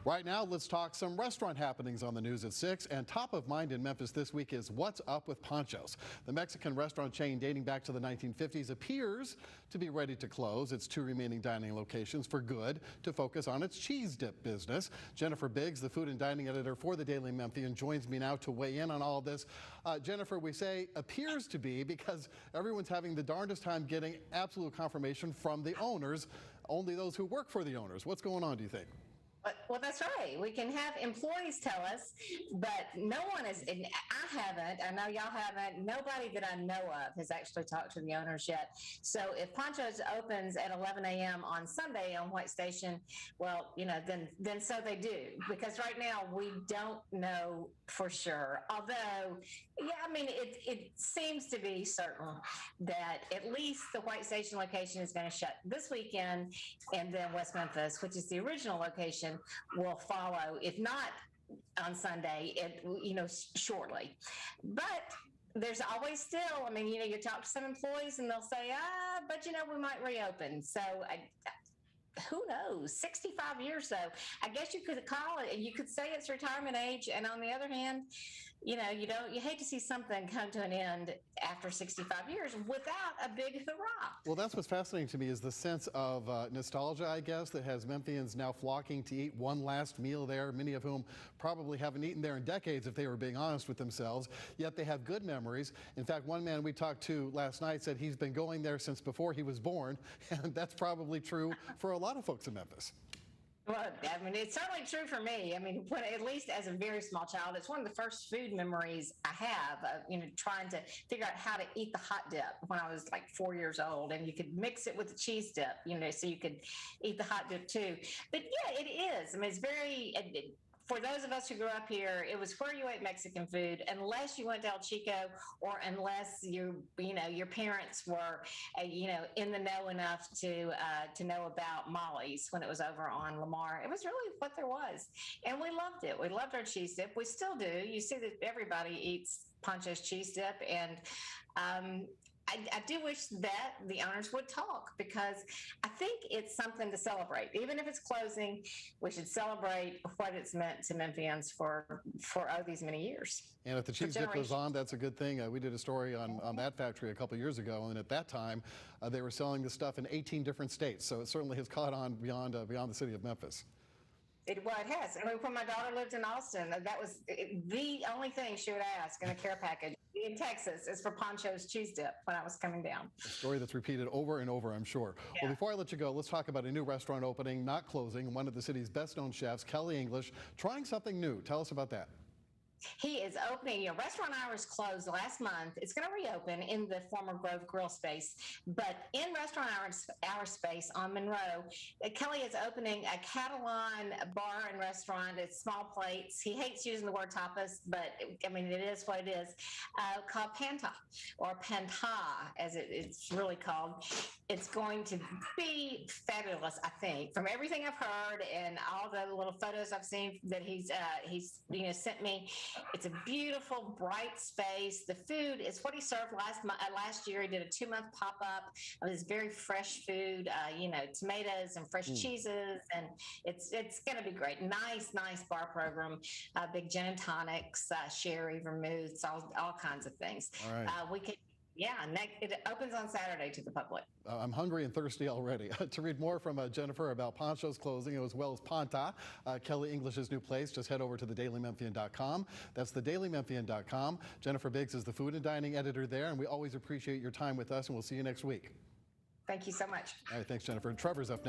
Right now, let's talk some restaurant happenings on the news at 6. And top of mind in Memphis this week is what's up with Ponchos. The Mexican restaurant chain dating back to the 1950s appears to be ready to close its two remaining dining locations for good to focus on its cheese dip business. Jennifer Biggs, the food and dining editor for the Daily Memphian, joins me now to weigh in on all of this. Jennifer, we say appears to be because everyone's having the darndest time getting absolute confirmation from the owners, only those who work for the owners. What's going on, do you think? Well, that's right. We can have employees tell us, but no one is, and I haven't, I know y'all haven't, nobody that I know of has actually talked to the owners yet. So if Ponchos opens at 11 a.m. on Sunday on White Station, well, you know, then so they do. Because right now we don't know for sure. Although, yeah, I mean, it seems to be certain that at least the White Station location is going to shut this weekend, and then West Memphis, which is the original location, will follow, if not on Sunday, shortly. But there's always still, I mean, you talk to some employees and they'll say, but we might reopen. So who knows? 65 years though. I guess you could call it, you could say it's retirement age. And on the other hand, you hate to see something come to an end after 65 years without a big hurrah. Well, that's what's fascinating to me is the sense of nostalgia, I guess, that has Memphians now flocking to eat one last meal there, many of whom probably haven't eaten there in decades if they were being honest with themselves, yet they have good memories. In fact, one man we talked to last night said he's been going there since before he was born, and that's probably true for a lot of folks in Memphis. Well, I mean, it's certainly true for me. I mean, at least as a very small child, it's one of the first food memories I have of, trying to figure out how to eat the hot dip when I was like 4 years old. And you could mix it with the cheese dip, so you could eat the hot dip too. But yeah, it is. I mean, it's very... For those of us who grew up here, it was where you ate Mexican food, unless you went to El Chico or unless your parents were, in the know enough to know about Molly's when it was over on Lamar. It was really what there was, and we loved it. We loved our cheese dip. We still do. You see that everybody eats Ponchos cheese dip, and I do wish that the owners would talk, because I think it's something to celebrate. Even if it's closing, we should celebrate what it's meant to Memphians for these many years. And if the cheese dip goes on, that's a good thing. We did a story on that factory a couple years ago, and at that time, they were selling this stuff in 18 different states. So it certainly has caught on beyond the city of Memphis. It has. I mean, when my daughter lived in Austin, that was the only thing she would ask in a care package in Texas is for Ponchos cheese dip when I was coming down. A story that's repeated over and over, I'm sure. Yeah. Well, before I let you go, let's talk about a new restaurant opening, not closing. One of the city's best-known chefs, Kelly English, trying something new. Tell us about that. He is opening, restaurant hours closed last month. It's going to reopen in the former Grove Grill space, but in restaurant hour space on Monroe, Kelly is opening a Catalan bar and restaurant. It's small plates. He hates using the word tapas, but I mean, it is what it is, called Panta, or Panta, as it's really called. It's going to be fabulous, I think, from everything I've heard and all the little photos I've seen that he's sent me. It's a beautiful, bright space. The food is what he served last year. He did a 2-month pop-up of his very fresh food, tomatoes and fresh cheeses, and it's going to be great. Nice bar program, big gin and tonics, sherry, vermouths, all kinds of things. All right. It opens on Saturday to the public. I'm hungry and thirsty already. To read more from Jennifer about Ponchos closing, as well as Panta, Kelly English's new place, just head over to thedailymemphian.com. That's thedailymemphian.com. Jennifer Biggs is the food and dining editor there, and we always appreciate your time with us, and we'll see you next week. Thank you so much. All right, thanks, Jennifer. Trevor's up next.